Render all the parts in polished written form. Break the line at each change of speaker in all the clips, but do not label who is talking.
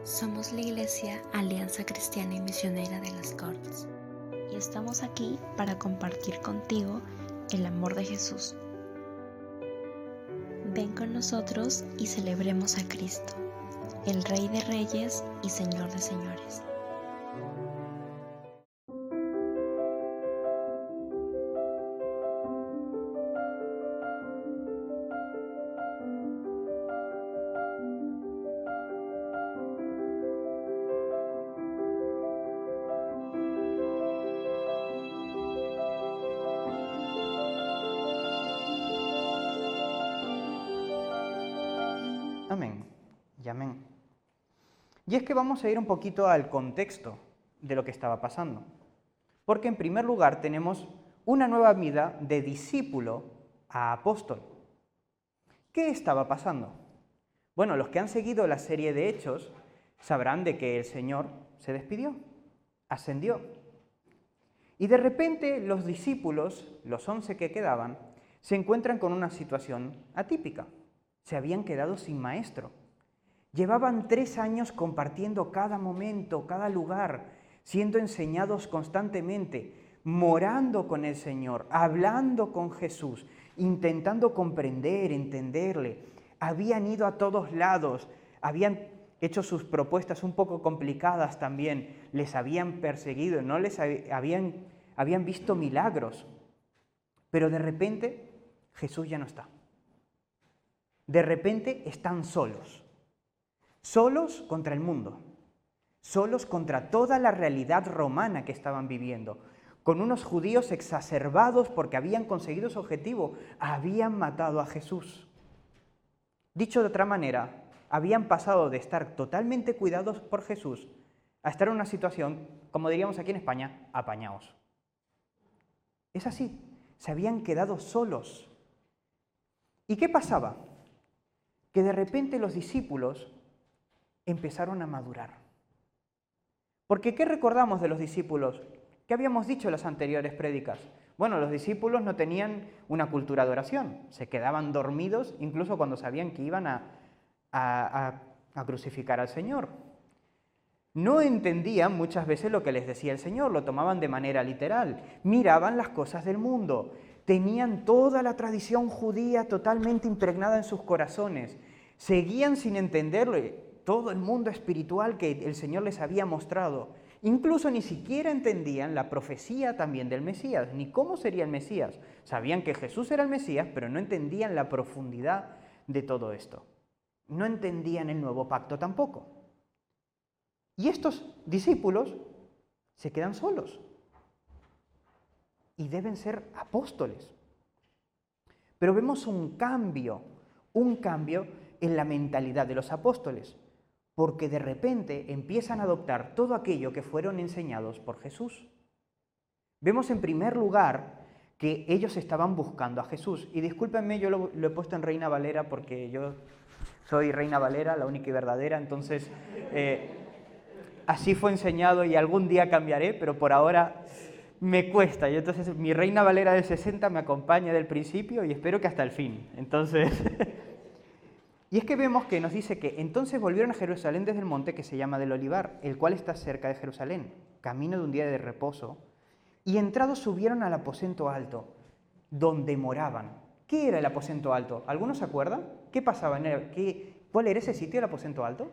Somos la Iglesia Alianza Cristiana y Misionera de las Cortes y estamos aquí para compartir contigo el amor de Jesús. Ven con nosotros y celebremos a Cristo, el Rey de Reyes y Señor de Señores.
Amén y amén. Y es que vamos a ir un poquito al contexto de lo que estaba pasando. Porque en primer lugar tenemos una nueva vida de discípulo a apóstol. ¿Qué estaba pasando? Bueno, los que han seguido la serie de Hechos sabrán de que el Señor se despidió, ascendió. Y de repente los discípulos, los 11 que quedaban, se encuentran con una situación atípica. Se habían quedado sin maestro. Llevaban 3 años compartiendo cada momento, cada lugar, siendo enseñados constantemente, morando con el Señor, hablando con Jesús, intentando comprender, entenderle. Habían ido a todos lados, habían hecho sus propuestas un poco complicadas también, les habían perseguido, no les habían visto milagros. Pero de repente Jesús ya no está. De repente están solos, solos contra el mundo, solos contra toda la realidad romana que estaban viviendo, con unos judíos exacerbados porque habían conseguido su objetivo, habían matado a Jesús. Dicho de otra manera, habían pasado de estar totalmente cuidados por Jesús a estar en una situación, como diríamos aquí en España, apañaos. Es así, se habían quedado solos. ¿Y qué pasaba? Que de repente los discípulos empezaron a madurar. Porque ¿qué recordamos de los discípulos? ¿Qué habíamos dicho en las anteriores prédicas? Bueno, los discípulos no tenían una cultura de oración, se quedaban dormidos incluso cuando sabían que iban a crucificar al Señor. No entendían muchas veces lo que les decía el Señor, lo tomaban de manera literal, miraban las cosas del mundo. Tenían toda la tradición judía totalmente impregnada en sus corazones. Seguían sin entenderlo todo el mundo espiritual que el Señor les había mostrado. Incluso ni siquiera entendían la profecía también del Mesías, ni cómo sería el Mesías. Sabían que Jesús era el Mesías, pero no entendían la profundidad de todo esto. No entendían el nuevo pacto tampoco. Y estos discípulos se quedan solos. Y deben ser apóstoles. Pero vemos un cambio en la mentalidad de los apóstoles, porque de repente empiezan a adoptar todo aquello que fueron enseñados por Jesús. Vemos en primer lugar que ellos estaban buscando a Jesús. Y discúlpenme, yo lo he puesto en Reina Valera porque yo soy Reina Valera, la única y verdadera, entonces así fue enseñado y algún día cambiaré, pero por ahora me cuesta, y entonces mi Reina Valera del 60 me acompaña del principio y espero que hasta el fin. Entonces, y es que vemos que nos dice que entonces volvieron a Jerusalén desde el monte que se llama del Olivar, el cual está cerca de Jerusalén, camino de un día de reposo, y entrados subieron al aposento alto, donde moraban. ¿Qué era el aposento alto? ¿Algunos se acuerdan? ¿Qué pasaba en él? ¿Cuál era ese sitio, el aposento alto?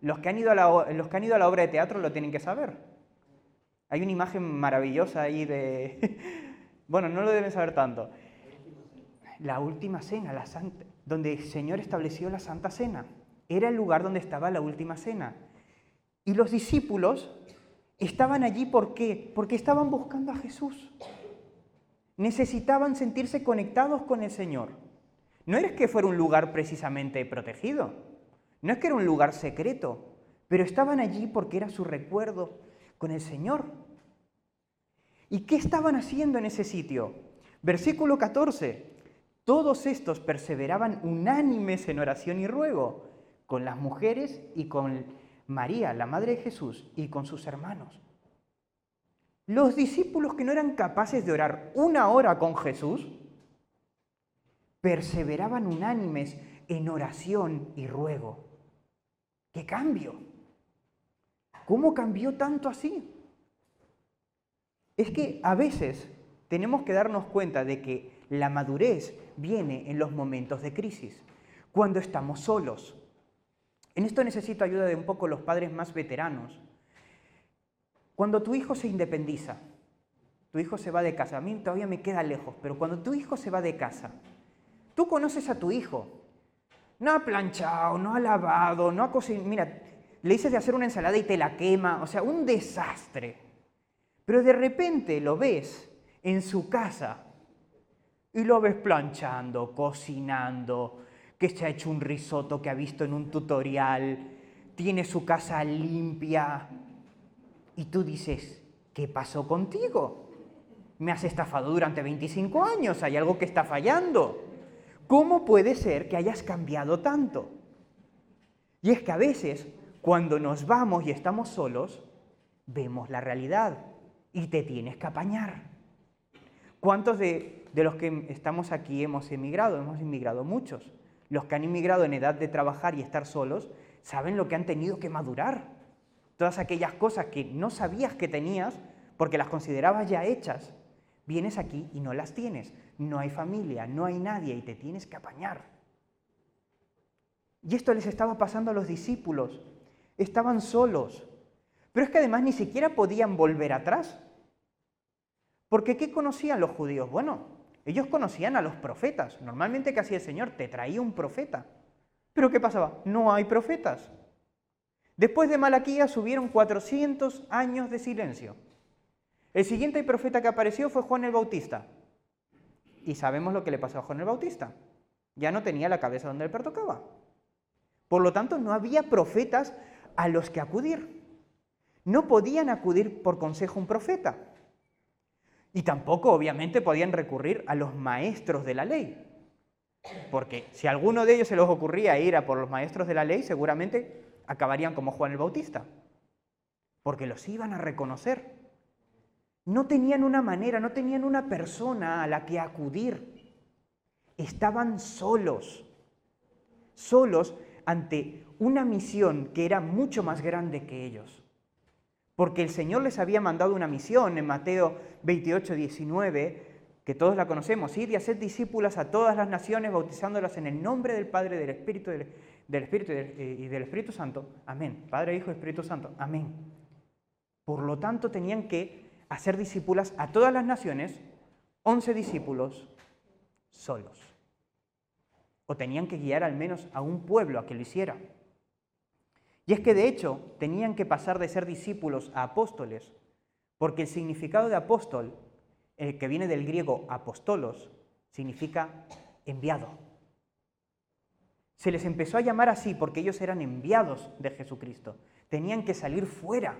Los que han ido a la obra de teatro lo tienen que saber. Hay una imagen maravillosa ahí de... Bueno, no lo deben saber tanto. La última cena, donde el Señor estableció la Santa Cena. Era el lugar donde estaba la última cena. Y los discípulos estaban allí, ¿por qué? Porque estaban buscando a Jesús. Necesitaban sentirse conectados con el Señor. No era que fuera un lugar precisamente protegido. No es que era un lugar secreto. Pero estaban allí porque era su recuerdo con el Señor. ¿Y qué estaban haciendo en ese sitio? Versículo 14. Todos estos perseveraban unánimes en oración y ruego, con las mujeres y con María, la madre de Jesús, y con sus hermanos. Los discípulos que no eran capaces de orar 1 hora con Jesús, perseveraban unánimes en oración y ruego. ¿Qué cambio? ¿Cómo cambió tanto así? Es que a veces tenemos que darnos cuenta de que la madurez viene en los momentos de crisis, cuando estamos solos. En esto necesito ayuda de un poco los padres más veteranos. Cuando tu hijo se independiza, tu hijo se va de casa, a mí todavía me queda lejos, pero cuando tu hijo se va de casa, tú conoces a tu hijo, no ha planchado, no ha lavado, no ha cocinado, mira, le dices de hacer una ensalada y te la quema, o sea, un desastre. Pero de repente lo ves en su casa y lo ves planchando, cocinando, que se ha hecho un risotto que ha visto en un tutorial, tiene su casa limpia. Y tú dices, ¿qué pasó contigo? Me has estafado durante 25 años, hay algo que está fallando. ¿Cómo puede ser que hayas cambiado tanto? Y es que a veces, cuando nos vamos y estamos solos, vemos la realidad y te tienes que apañar. ¿Cuántos de los que estamos aquí hemos emigrado? Hemos emigrado muchos. Los que han emigrado en edad de trabajar y estar solos, saben lo que han tenido que madurar. Todas aquellas cosas que no sabías que tenías porque las considerabas ya hechas, vienes aquí y no las tienes. No hay familia, no hay nadie y te tienes que apañar. Y esto les estaba pasando a los discípulos. Estaban solos. Pero es que además ni siquiera podían volver atrás. Porque ¿qué conocían los judíos? Bueno, ellos conocían a los profetas. Normalmente, ¿qué hacía el Señor? Te traía un profeta. ¿Pero qué pasaba? No hay profetas. Después de Malaquías hubieron 400 años de silencio. El siguiente profeta que apareció fue Juan el Bautista. Y sabemos lo que le pasó a Juan el Bautista. Ya no tenía la cabeza donde le pertocaba. Por lo tanto, no había profetas a los que acudir. No podían acudir por consejo un profeta. Y tampoco, obviamente, podían recurrir a los maestros de la ley. Porque si a alguno de ellos se les ocurría ir a por los maestros de la ley, seguramente acabarían como Juan el Bautista. Porque los iban a reconocer. No tenían una manera, no tenían una persona a la que acudir. Estaban solos. Solos ante una misión que era mucho más grande que ellos. Porque el Señor les había mandado una misión en Mateo 28, 19, que todos la conocemos: id y haced discípulos a todas las naciones, bautizándolas en el nombre del Padre, del Espíritu y del Espíritu Santo. Amén. Padre, Hijo y Espíritu Santo. Amén. Por lo tanto, tenían que hacer discípulas a todas las naciones, 11 discípulos solos. O tenían que guiar al menos a un pueblo a que lo hiciera. Y es que de hecho tenían que pasar de ser discípulos a apóstoles, porque el significado de apóstol, el que viene del griego apostolos, significa enviado. Se les empezó a llamar así porque ellos eran enviados de Jesucristo. Tenían que salir fuera.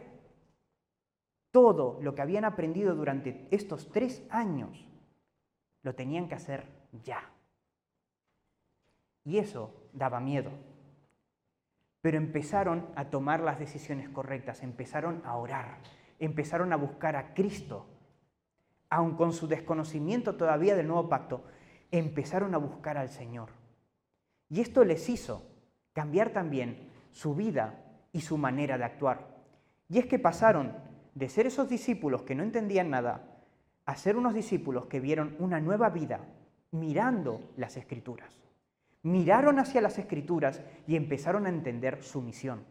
Todo lo que habían aprendido durante estos 3 años lo tenían que hacer ya. Y eso daba miedo. Pero empezaron a tomar las decisiones correctas, empezaron a orar, empezaron a buscar a Cristo. Aun con su desconocimiento todavía del nuevo pacto, empezaron a buscar al Señor. Y esto les hizo cambiar también su vida y su manera de actuar. Y es que pasaron de ser esos discípulos que no entendían nada a ser unos discípulos que vieron una nueva vida mirando las Escrituras. Miraron hacia las Escrituras y empezaron a entender su misión.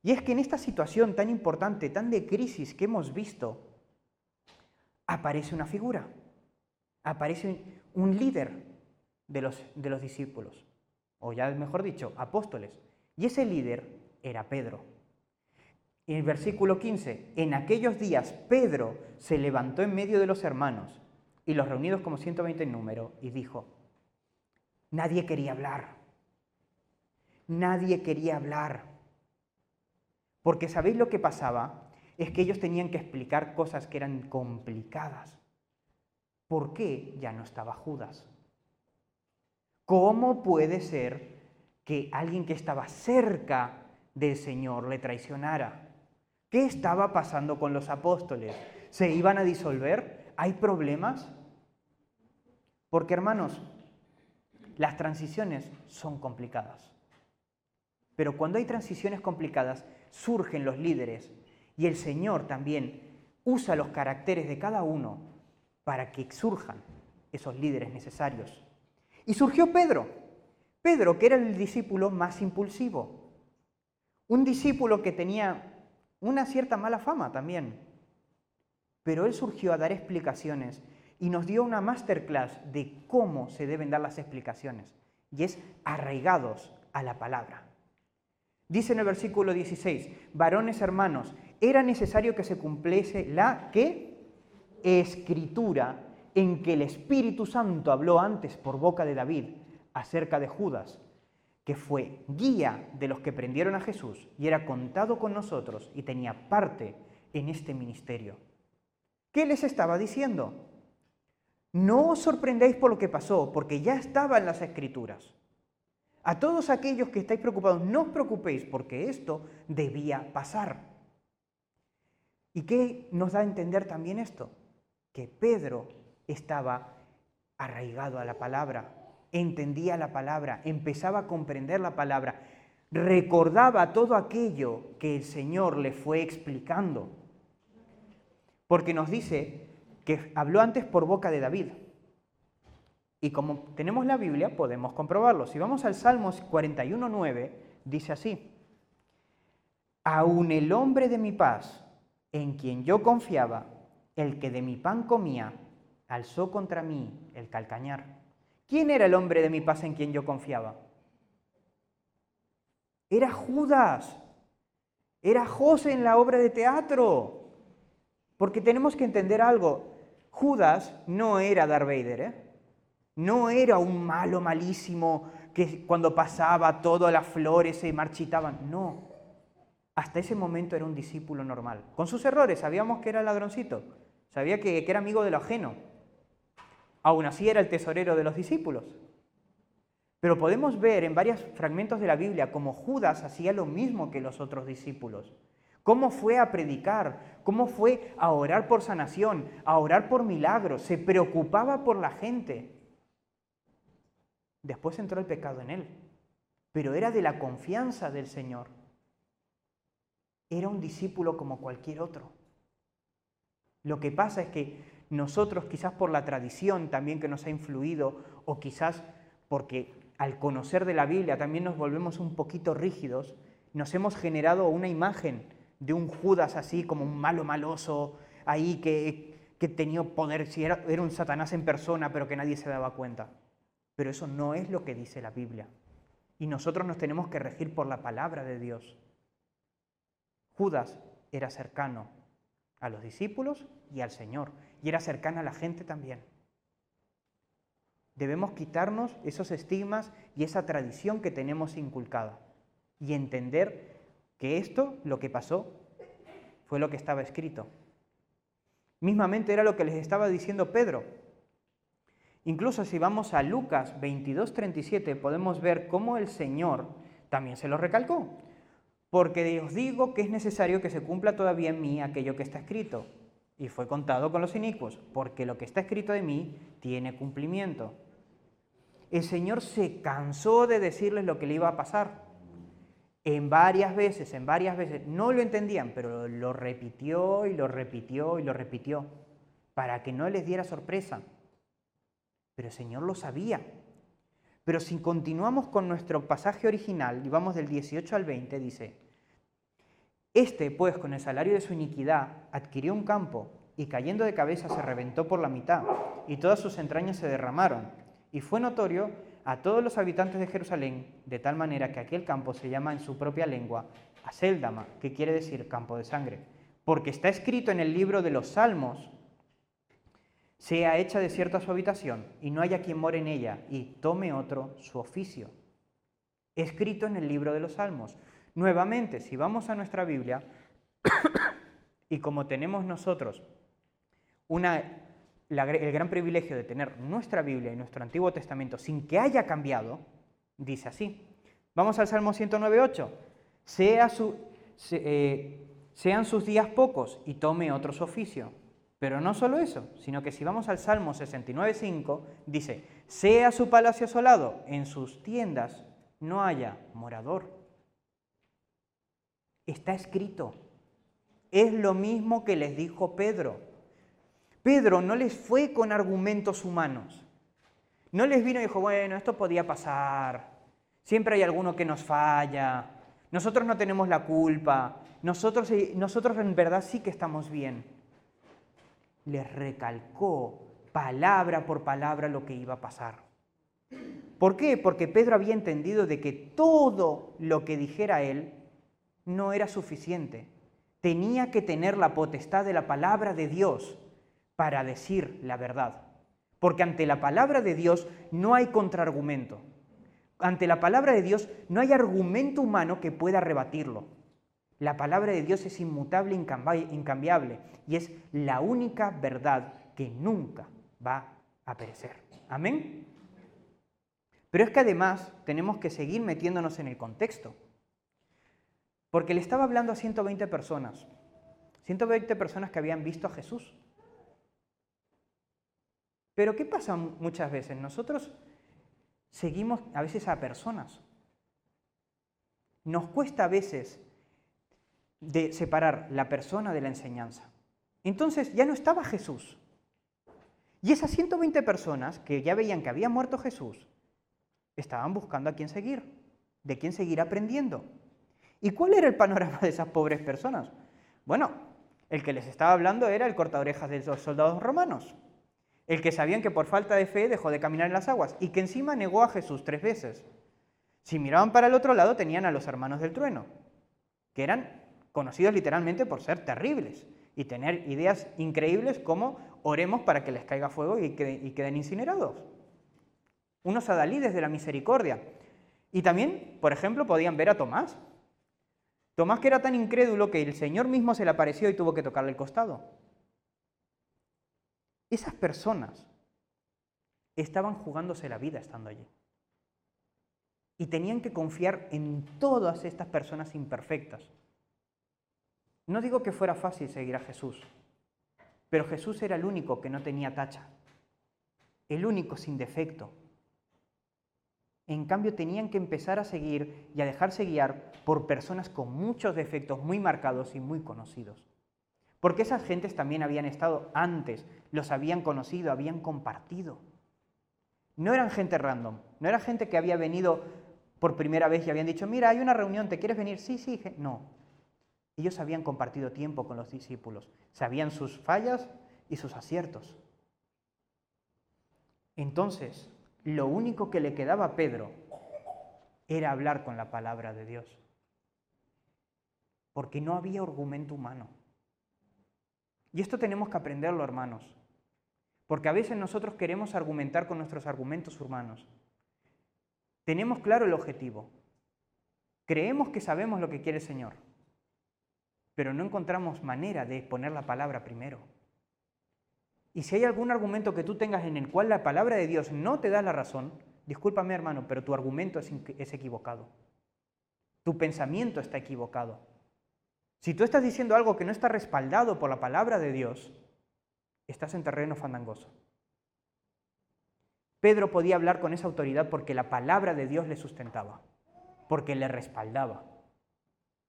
Y es que en esta situación tan importante, tan de crisis que hemos visto, aparece una figura, aparece un líder de los discípulos, o ya mejor dicho, apóstoles. Y ese líder era Pedro. En el versículo 15, en aquellos días Pedro se levantó en medio de los hermanos y los reunidos como 120 en número y dijo: nadie quería hablar. Nadie quería hablar. Porque ¿sabéis lo que pasaba? Es que ellos tenían que explicar cosas que eran complicadas. ¿Por qué ya no estaba Judas? ¿Cómo puede ser que alguien que estaba cerca del Señor le traicionara? ¿Qué estaba pasando con los apóstoles? ¿Se iban a disolver? ¿Hay problemas? Porque, hermanos, las transiciones son complicadas. Pero cuando hay transiciones complicadas, surgen los líderes y el Señor también usa los caracteres de cada uno para que surjan esos líderes necesarios. Y surgió Pedro, que era el discípulo más impulsivo, un discípulo que tenía una cierta mala fama también, pero él surgió a dar explicaciones y nos dio una masterclass de cómo se deben dar las explicaciones, y es arraigados a la palabra. Dice en el versículo 16, varones hermanos, era necesario que se cumpliese la ¿qué? Escritura en que el Espíritu Santo habló antes por boca de David acerca de Judas, que fue guía de los que prendieron a Jesús y era contado con nosotros y tenía parte en este ministerio. ¿Qué les estaba diciendo? No os sorprendáis por lo que pasó, porque ya estaba en las Escrituras. A todos aquellos que estáis preocupados, no os preocupéis, porque esto debía pasar. ¿Y qué nos da a entender también esto? Que Pedro estaba arraigado a la palabra, entendía la palabra, empezaba a comprender la palabra, recordaba todo aquello que el Señor le fue explicando. Porque nos dice que habló antes por boca de David. Y como tenemos la Biblia, podemos comprobarlo. Si vamos al Salmos 41:9, dice así: aun el hombre de mi paz, en quien yo confiaba, el que de mi pan comía, alzó contra mí el calcañar. ¿Quién era el hombre de mi paz en quien yo confiaba? Era Judas. Era José en la obra de teatro. Porque tenemos que entender algo. Judas no era Darth Vader, ¿eh? No era un malo malísimo que cuando pasaba todas las flores se marchitaban. No. Hasta ese momento era un discípulo normal. Con sus errores, sabíamos que era ladroncito. Sabía que era amigo de lo ajeno. Aún así era el tesorero de los discípulos. Pero podemos ver en varios fragmentos de la Biblia cómo Judas hacía lo mismo que los otros discípulos. Cómo fue a predicar, cómo fue a orar por sanación, a orar por milagros, se preocupaba por la gente. Después entró el pecado en él, pero era de la confianza del Señor. Era un discípulo como cualquier otro. Lo que pasa es que nosotros, quizás por la tradición también que nos ha influido, o quizás porque al conocer de la Biblia también nos volvemos un poquito rígidos, nos hemos generado una imagen de un Judas así como un malo maloso, ahí que tenía poder, si era un Satanás en persona, pero que nadie se daba cuenta. Pero eso no es lo que dice la Biblia. Y nosotros nos tenemos que regir por la palabra de Dios. Judas era cercano a los discípulos y al Señor, y era cercano a la gente también. Debemos quitarnos esos estigmas y esa tradición que tenemos inculcada y entender que esto, lo que pasó, fue lo que estaba escrito. Mismamente era lo que les estaba diciendo Pedro. Incluso si vamos a Lucas 22:37 podemos ver cómo el Señor también se lo recalcó. Porque os digo que es necesario que se cumpla todavía en mí aquello que está escrito. Y fue contado con los inicuos, porque lo que está escrito de mí tiene cumplimiento. El Señor se cansó de decirles lo que le iba a pasar. En varias veces, no lo entendían, pero lo repitió y lo repitió y lo repitió, para que no les diera sorpresa. Pero el Señor lo sabía. Pero si continuamos con nuestro pasaje original, y vamos del 18 al 20, dice: este, pues, con el salario de su iniquidad, adquirió un campo, y cayendo de cabeza se reventó por la mitad, y todas sus entrañas se derramaron. Y fue notorio a todos los habitantes de Jerusalén, de tal manera que aquel campo se llama en su propia lengua Aseldama, que quiere decir campo de sangre. Porque está escrito en el libro de los Salmos: sea hecha desierta su habitación, y no haya quien more en ella, y tome otro su oficio. Escrito en el libro de los Salmos. Nuevamente, si vamos a nuestra Biblia, y como tenemos nosotros el gran privilegio de tener nuestra Biblia y nuestro Antiguo Testamento sin que haya cambiado, dice así. Vamos al Salmo 109:8. Sean sus días pocos y tome otro su oficio. Pero no solo eso, sino que si vamos al Salmo 69:5, dice: sea su palacio asolado, en sus tiendas no haya morador. Está escrito. Es lo mismo que les dijo Pedro. Pedro no les fue con argumentos humanos. No les vino y dijo, bueno, esto podía pasar. Siempre hay alguno que nos falla. Nosotros no tenemos la culpa. Nosotros en verdad sí que estamos bien. Les recalcó palabra por palabra lo que iba a pasar. ¿Por qué? Porque Pedro había entendido de que todo lo que dijera él no era suficiente. Tenía que tener la potestad de la palabra de Dios para decir la verdad. Porque ante la palabra de Dios no hay contraargumento. Ante la palabra de Dios no hay argumento humano que pueda rebatirlo. La palabra de Dios es inmutable, incambiable, y es la única verdad que nunca va a perecer. ¿Amén? Pero es que además tenemos que seguir metiéndonos en el contexto. Porque le estaba hablando a 120 personas. 120 personas que habían visto a Jesús. Pero ¿qué pasa muchas veces? Nosotros seguimos a veces a personas. Nos cuesta a veces de separar la persona de la enseñanza. Entonces ya no estaba Jesús. Y esas 120 personas que ya veían que había muerto Jesús, estaban buscando a quién seguir, de quién seguir aprendiendo. ¿Y cuál era el panorama de esas pobres personas? Bueno, el que les estaba hablando era el cortaorejas de los soldados romanos, el que sabían que por falta de fe dejó de caminar en las aguas y que encima negó a Jesús 3 veces. Si miraban para el otro lado tenían a los hermanos del trueno, que eran conocidos literalmente por ser terribles y tener ideas increíbles como oremos para que les caiga fuego y queden incinerados. Unos adalides de la misericordia. Y también, por ejemplo, podían ver a Tomás. Tomás, que era tan incrédulo que el Señor mismo se le apareció y tuvo que tocarle el costado. Esas personas estaban jugándose la vida estando allí. Y tenían que confiar en todas estas personas imperfectas. No digo que fuera fácil seguir a Jesús, pero Jesús era el único que no tenía tacha, el único sin defecto. En cambio, tenían que empezar a seguir y a dejarse guiar por personas con muchos defectos muy marcados y muy conocidos. Porque esas gentes también habían estado antes, los habían conocido, habían compartido. No eran gente random, no era gente que había venido por primera vez y habían dicho, mira, hay una reunión, ¿te quieres venir? Sí, sí. No. Ellos habían compartido tiempo con los discípulos, sabían sus fallas y sus aciertos. Entonces, lo único que le quedaba a Pedro era hablar con la palabra de Dios. Porque no había argumento humano. Y esto tenemos que aprenderlo, hermanos. Porque a veces nosotros queremos argumentar con nuestros argumentos humanos. Tenemos claro el objetivo. Creemos que sabemos lo que quiere el Señor. Pero no encontramos manera de poner la palabra primero. Y si hay algún argumento que tú tengas en el cual la palabra de Dios no te da la razón, discúlpame, hermano, pero tu argumento es equivocado. Tu pensamiento está equivocado. Si tú estás diciendo algo que no está respaldado por la palabra de Dios, estás en terreno fandangoso. Pedro podía hablar con esa autoridad porque la palabra de Dios le sustentaba, porque le respaldaba.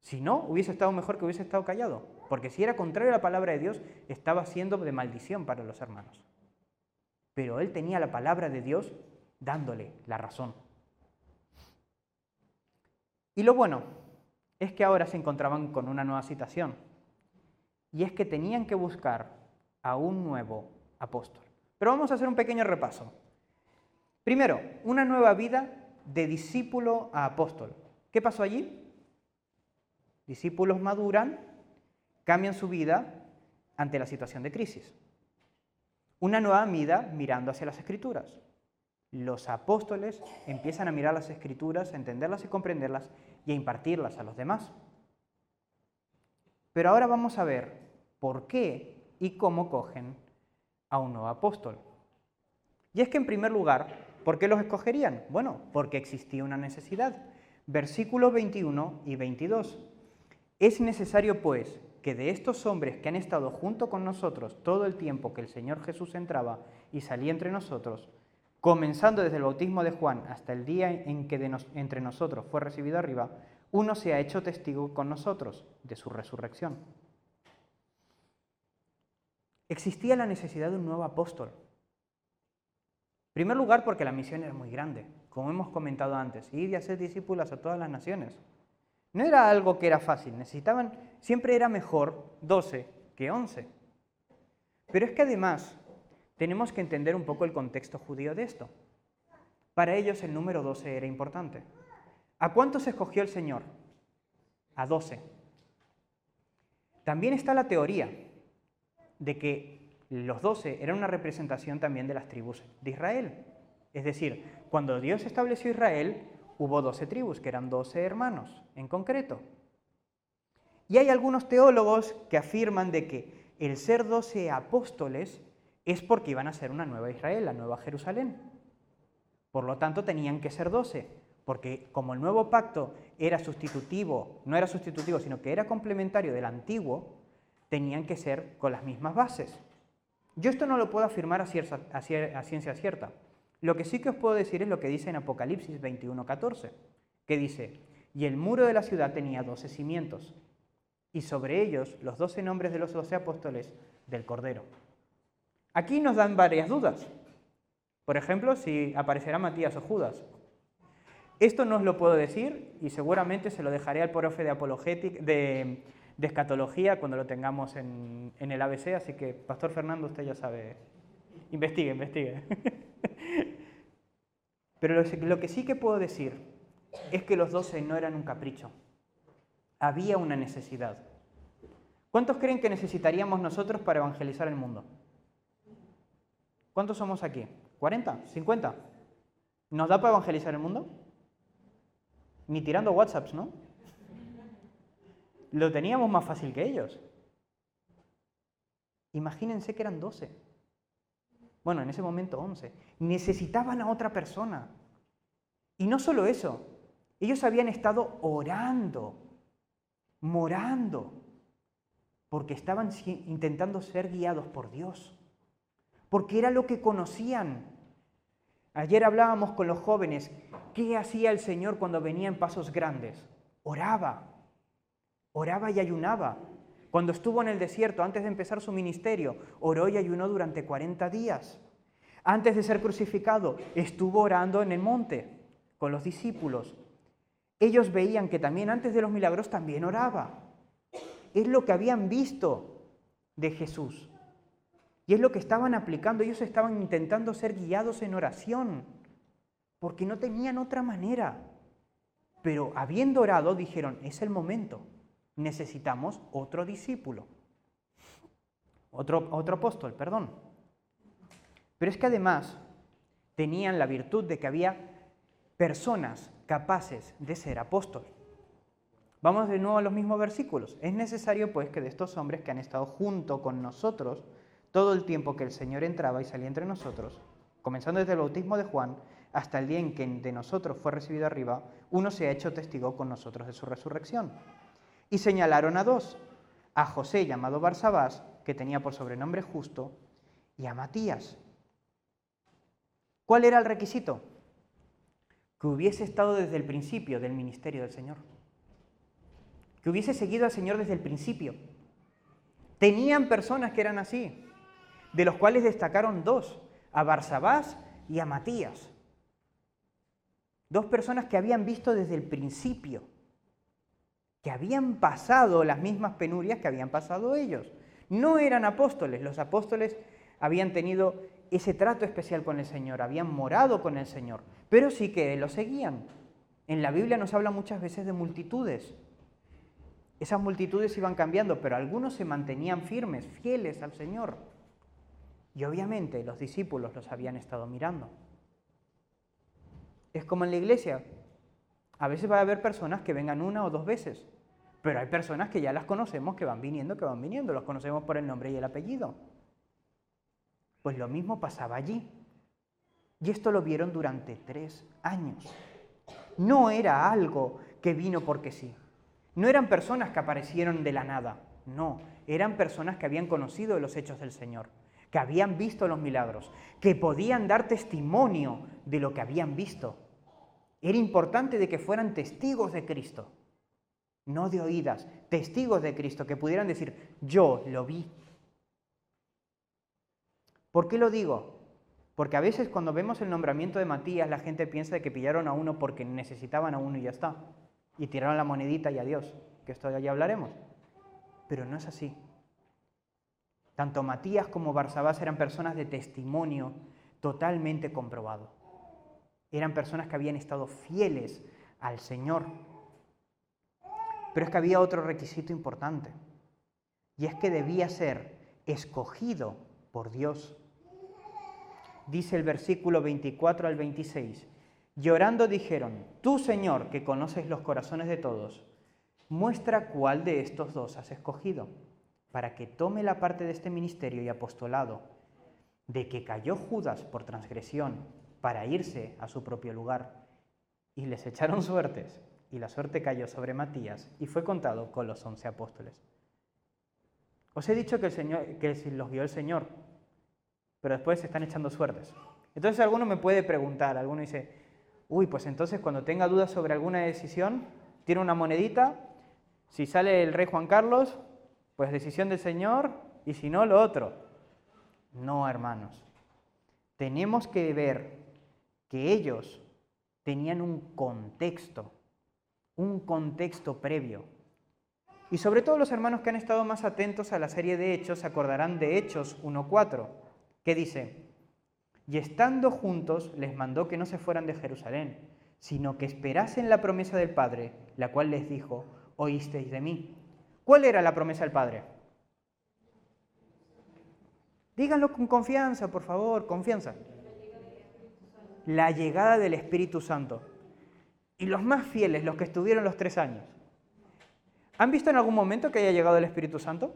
Si no, hubiese estado mejor que hubiese estado callado, porque si era contrario a la palabra de Dios, estaba siendo de maldición para los hermanos. Pero él tenía la palabra de Dios dándole la razón. Y lo bueno es que ahora se encontraban con una nueva situación, y es que tenían que buscar a un nuevo apóstol. Pero vamos a hacer un pequeño repaso. Primero, una nueva vida de discípulo a apóstol. ¿Qué pasó allí? Discípulos maduran, cambian su vida ante la situación de crisis. Una nueva vida mirando hacia las Escrituras. Los apóstoles empiezan a mirar las Escrituras, a entenderlas y comprenderlas y a impartirlas a los demás. Pero ahora vamos a ver por qué y cómo cogen a un nuevo apóstol. Y es que en primer lugar, ¿por qué los escogerían? Bueno, porque existía una necesidad. Versículos 21 y 22. Es necesario, pues, que de estos hombres que han estado junto con nosotros todo el tiempo que el Señor Jesús entraba y salía entre nosotros, comenzando desde el bautismo de Juan hasta el día en que entre nosotros fue recibido arriba, uno se ha hecho testigo con nosotros de su resurrección. Existía la necesidad de un nuevo apóstol. En primer lugar, porque la misión era muy grande, como hemos comentado antes, ir y hacer discípulos a todas las naciones. No era algo que era fácil, siempre era mejor 12 que 11. Pero es que además tenemos que entender un poco el contexto judío de esto. Para ellos el número 12 era importante. ¿A cuántos escogió el Señor? A 12. También está la teoría de que los 12 eran una representación también de las tribus de Israel. Es decir, cuando Dios estableció Israel, hubo 12 tribus, que eran 12 hermanos en concreto. Y hay algunos teólogos que afirman de que el ser 12 apóstoles es porque iban a ser una nueva Israel, la nueva Jerusalén. Por lo tanto, tenían que ser 12, porque como el nuevo pacto era sustitutivo, no era sustitutivo, sino que era complementario del antiguo, tenían que ser con las mismas bases. Yo esto no lo puedo afirmar a ciencia cierta. Lo que sí que os puedo decir es lo que dice en Apocalipsis 21:14, que dice: y el muro de la ciudad tenía 12 cimientos, y sobre ellos los 12 nombres de los 12 apóstoles del Cordero. Aquí nos dan varias dudas. Por ejemplo, si aparecerá Matías o Judas. Esto no os lo puedo decir y seguramente se lo dejaré al profe de apologética, de escatología cuando lo tengamos en el ABC, así que, Pastor Fernando, usted ya sabe. Investigue. Pero lo que sí que puedo decir es que los 12 no eran un capricho. Había una necesidad. ¿Cuántos creen que necesitaríamos nosotros para evangelizar el mundo? ¿Cuántos somos aquí? ¿40? ¿50? ¿Nos da para evangelizar el mundo? Ni tirando WhatsApps, ¿no? Lo teníamos más fácil que ellos. Imagínense que eran 12. Bueno, en ese momento 11. Necesitaban a otra persona. Y no solo eso, ellos habían estado orando, morando, porque estaban intentando ser guiados por Dios, porque era lo que conocían. Ayer hablábamos con los jóvenes, ¿qué hacía el Señor cuando venía en pasos grandes? Oraba y ayunaba. Cuando estuvo en el desierto, antes de empezar su ministerio, oró y ayunó durante 40 días. Antes de ser crucificado, estuvo orando en el monte con los discípulos. Ellos veían que también antes de los milagros también oraba. Es lo que habían visto de Jesús. Y es lo que estaban aplicando. Ellos estaban intentando ser guiados en oración, porque no tenían otra manera. Pero habiendo orado, dijeron, es el momento. Necesitamos otro discípulo. Otro apóstol, perdón. Pero es que además tenían la virtud de que había personas capaces de ser apóstol. Vamos de nuevo a los mismos versículos. Es necesario, pues, que de estos hombres que han estado junto con nosotros todo el tiempo que el Señor entraba y salía entre nosotros, comenzando desde el bautismo de Juan hasta el día en que de nosotros fue recibido arriba, uno se ha hecho testigo con nosotros de su resurrección. Y señalaron a dos, a José llamado Barsabás, que tenía por sobrenombre Justo, y a Matías. ¿Cuál era el requisito? Que hubiese estado desde el principio del ministerio del Señor. Que hubiese seguido al Señor desde el principio. Tenían personas que eran así, de los cuales destacaron dos, a Barsabás y a Matías. Dos personas que habían visto desde el principio, que habían pasado las mismas penurias que habían pasado ellos. No eran apóstoles, los apóstoles habían tenido ese trato especial con el Señor, habían morado con el Señor, pero sí que lo seguían. En la Biblia nos habla muchas veces de multitudes. Esas multitudes iban cambiando, pero algunos se mantenían firmes, fieles al Señor. Y obviamente los discípulos los habían estado mirando. Es como en la iglesia. A veces va a haber personas que vengan una o dos veces, pero hay personas que ya las conocemos, que van viniendo, los conocemos por el nombre y el apellido. Pues lo mismo pasaba allí. Y esto lo vieron durante 3 años. No era algo que vino porque sí. No eran personas que aparecieron de la nada. No, eran personas que habían conocido los hechos del Señor, que habían visto los milagros, que podían dar testimonio de lo que habían visto. Era importante de que fueran testigos de Cristo. no de oídas, testigos de Cristo, que pudieran decir, yo lo vi. ¿Por qué lo digo? Porque a veces cuando vemos el nombramiento de Matías, la gente piensa que pillaron a uno porque necesitaban a uno y ya está. Y tiraron la monedita y adiós, que esto ya hablaremos. Pero no es así. Tanto Matías como Barsabás eran personas de testimonio totalmente comprobado. Eran personas que habían estado fieles al Señor. Pero es que había otro requisito importante. Y es que debía ser escogido por Dios. Dice el versículo 24 al 26. Llorando dijeron, tú, Señor, que conoces los corazones de todos, muestra cuál de estos dos has escogido, para que tome la parte de este ministerio y apostolado, de que cayó Judas por transgresión para irse a su propio lugar. Y les echaron suertes, y la suerte cayó sobre Matías, y fue contado con los 11 apóstoles. Os he dicho que los guió el Señor, pero después se están echando suertes. Entonces alguno me puede preguntar, alguno dice, uy, pues entonces cuando tenga dudas sobre alguna decisión, tiene una monedita, si sale el rey Juan Carlos, pues decisión del Señor, y si no, lo otro. No, hermanos. Tenemos que ver que ellos tenían un contexto previo. Y sobre todo los hermanos que han estado más atentos a la serie de Hechos se acordarán de Hechos 1:4, que dice, y estando juntos les mandó que no se fueran de Jerusalén, sino que esperasen la promesa del Padre, la cual les dijo, oísteis de mí. ¿Cuál era la promesa del Padre? Díganlo con confianza, por favor, confianza. La llegada del Espíritu Santo. Y los más fieles, los que estuvieron los 3 años. ¿Han visto en algún momento que haya llegado el Espíritu Santo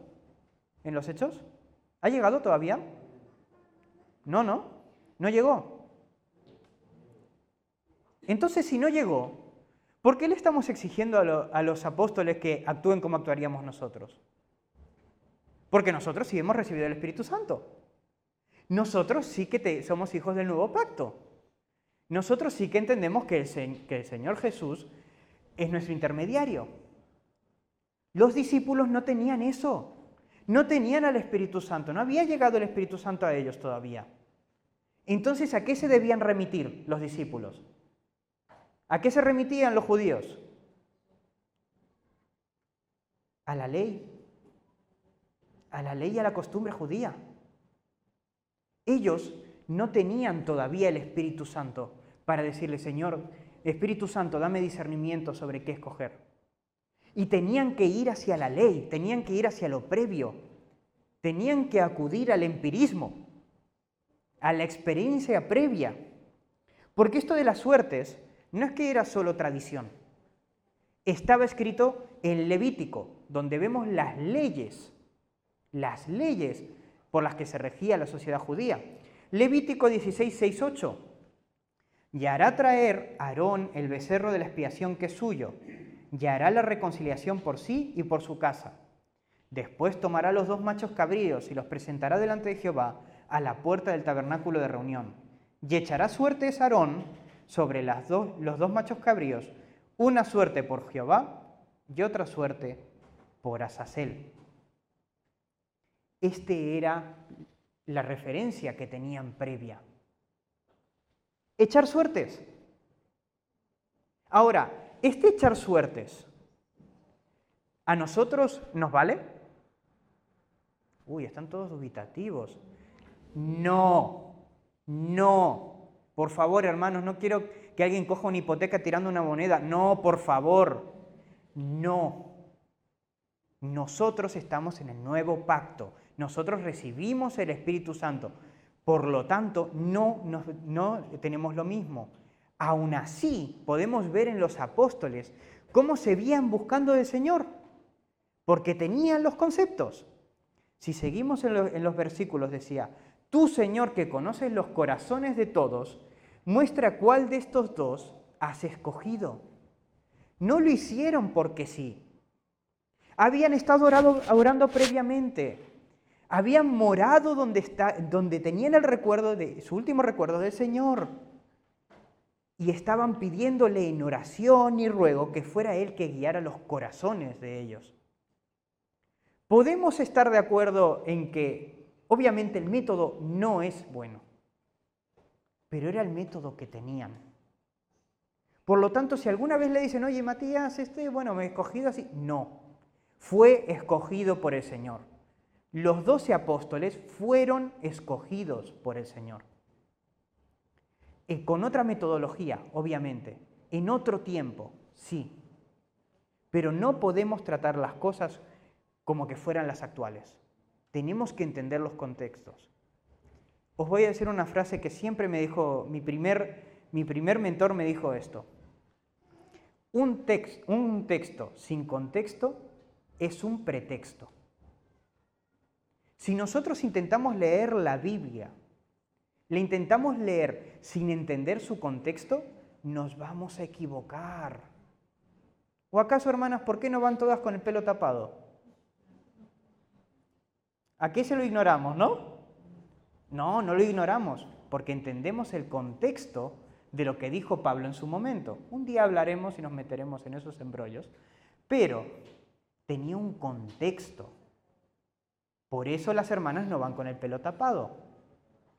en los Hechos? ¿Ha llegado todavía? No llegó. Entonces, si no llegó, ¿por qué le estamos exigiendo a los apóstoles que actúen como actuaríamos nosotros? Porque nosotros sí hemos recibido el Espíritu Santo. Nosotros sí que somos hijos del nuevo pacto. Nosotros sí que entendemos que el Señor Jesús es nuestro intermediario. Los discípulos no tenían eso. No tenían al Espíritu Santo. No había llegado el Espíritu Santo a ellos todavía. Entonces, ¿a qué se debían remitir los discípulos? ¿A qué se remitían los judíos? A la ley. A la ley y a la costumbre judía. Ellos no tenían todavía el Espíritu Santo para decirle, Señor, Espíritu Santo, dame discernimiento sobre qué escoger. Y tenían que ir hacia la ley, tenían que ir hacia lo previo, tenían que acudir al empirismo, a la experiencia previa. Porque esto de las suertes no es que era solo tradición. Estaba escrito en Levítico, donde vemos las leyes por las que se regía la sociedad judía. Levítico 16, 6, 8. Y hará traer Aarón el becerro de la expiación que es suyo, y hará la reconciliación por sí y por su casa. Después tomará los 2 machos cabríos y los presentará delante de Jehová a la puerta del tabernáculo de reunión. Y echará suertes Aarón sobre los 2 machos cabríos, una suerte por Jehová y otra suerte por Azazel. Este era la referencia que tenían previa. Echar suertes. Ahora, este echar suertes, ¿a nosotros nos vale? Uy, están todos dubitativos. No. Por favor, hermanos, no quiero que alguien coja una hipoteca tirando una moneda. No, por favor. No. Nosotros estamos en el nuevo pacto. Nosotros recibimos el Espíritu Santo. Por lo tanto, no tenemos lo mismo. Aún así, podemos ver en los apóstoles cómo se veían buscando del Señor, porque tenían los conceptos. Si seguimos en los versículos, decía, tú, Señor, que conoces los corazones de todos, muestra cuál de estos 2 has escogido. No lo hicieron porque sí. Habían estado orando previamente. Habían morado donde tenían el recuerdo su último recuerdo del Señor. y estaban pidiéndole en oración y ruego que fuera Él que guiara los corazones de ellos. Podemos estar de acuerdo en que obviamente el método no es bueno, pero era el método que tenían. Por lo tanto, si alguna vez le dicen, oye Matías, me he escogido así, no, fue escogido por el Señor. Los 12 apóstoles fueron escogidos por el Señor. Con otra metodología, obviamente, en otro tiempo, sí, pero no podemos tratar las cosas como que fueran las actuales. Tenemos que entender los contextos. Os voy a decir una frase que siempre me dijo, mi primer mentor me dijo esto. Un texto sin contexto es un pretexto. Si nosotros intentamos leer la Biblia, le intentamos leer sin entender su contexto, nos vamos a equivocar. ¿O acaso, hermanas, por qué no van todas con el pelo tapado? ¿A qué se lo ignoramos, no? No, no lo ignoramos, porque entendemos el contexto de lo que dijo Pablo en su momento. Un día hablaremos y nos meteremos en esos embrollos, pero tenía un contexto. Por eso las hermanas no van con el pelo tapado.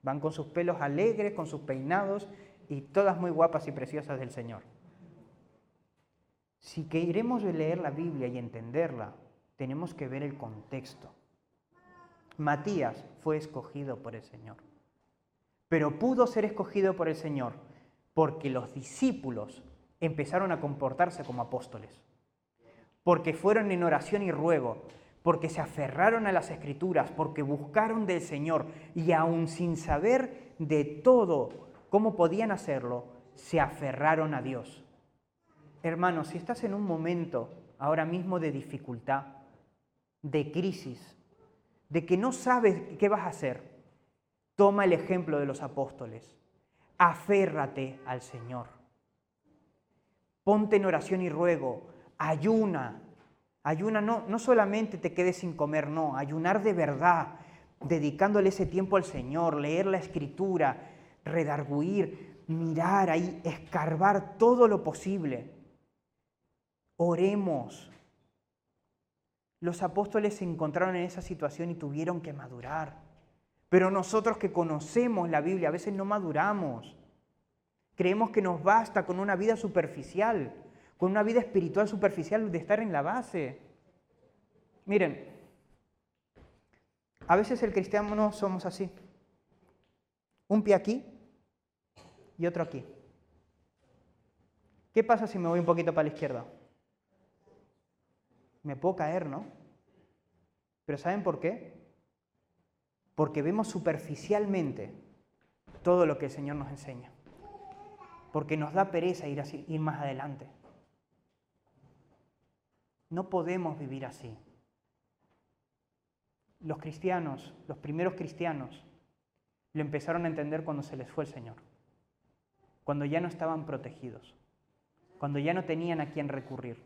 Van con sus pelos alegres, con sus peinados y todas muy guapas y preciosas del Señor. Si queremos leer la Biblia y entenderla, tenemos que ver el contexto. Matías fue escogido por el Señor, pero pudo ser escogido por el Señor porque los discípulos empezaron a comportarse como apóstoles, porque fueron en oración y ruego, porque se aferraron a las Escrituras, porque buscaron del Señor y aun sin saber de todo cómo podían hacerlo, se aferraron a Dios. Hermanos, si estás en un momento ahora mismo de dificultad, de crisis, de que no sabes qué vas a hacer, toma el ejemplo de los apóstoles. Aférrate al Señor. Ponte en oración y ruego. Ayuna. Ayuna, no solamente te quedes sin comer, no. Ayunar de verdad, dedicándole ese tiempo al Señor, leer la Escritura, redarguir, mirar ahí, escarbar todo lo posible. Oremos. Los apóstoles se encontraron en esa situación y tuvieron que madurar. Pero nosotros que conocemos la Biblia a veces no maduramos. Creemos que nos basta con una vida superficial, con una vida espiritual superficial de estar en la base. Miren, a veces el cristiano no somos así. Un pie aquí y otro aquí. ¿Qué pasa si me voy un poquito para la izquierda? Me puedo caer, ¿no? ¿Pero saben por qué? Porque vemos superficialmente todo lo que el Señor nos enseña. Porque nos da pereza ir más adelante. No podemos vivir así. Los cristianos, los primeros cristianos, lo empezaron a entender cuando se les fue el Señor. Cuando ya no estaban protegidos. Cuando ya no tenían a quién recurrir.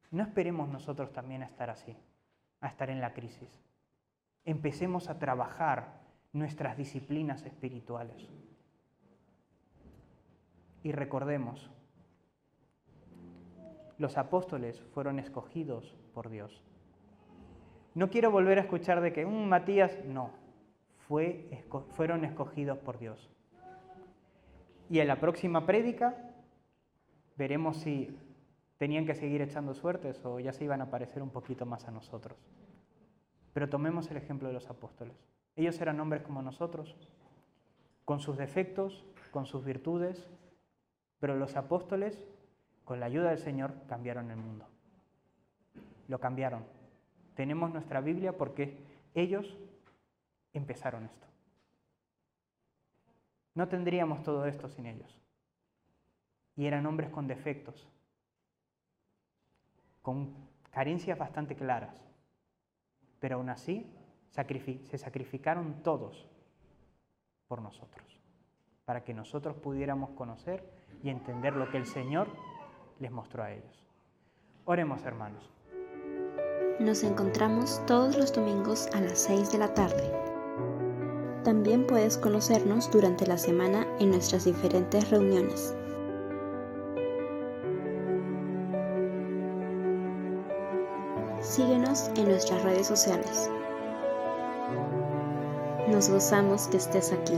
No esperemos nosotros también a estar así, a estar en la crisis. Empecemos a trabajar nuestras disciplinas espirituales. Y recordemos, los apóstoles fueron escogidos por Dios. No quiero volver a escuchar de que Matías, no, fueron escogidos por Dios. Y en la próxima prédica veremos si tenían que seguir echando suertes o ya se iban a parecer un poquito más a nosotros. Pero tomemos el ejemplo de los apóstoles. Ellos eran hombres como nosotros, con sus defectos, con sus virtudes, pero los apóstoles, con la ayuda del Señor, cambiaron el mundo. Lo cambiaron. Tenemos nuestra Biblia porque ellos empezaron esto. No tendríamos todo esto sin ellos. Y eran hombres con defectos, con carencias bastante claras. Pero aún así se sacrificaron todos por nosotros, para que nosotros pudiéramos conocer y entender lo que el Señor les mostró a ellos. Oremos, hermanos.
Nos encontramos todos los domingos a las 6 de la tarde. También puedes conocernos durante la semana en nuestras diferentes reuniones. Síguenos en nuestras redes sociales. Nos gozamos que estés aquí.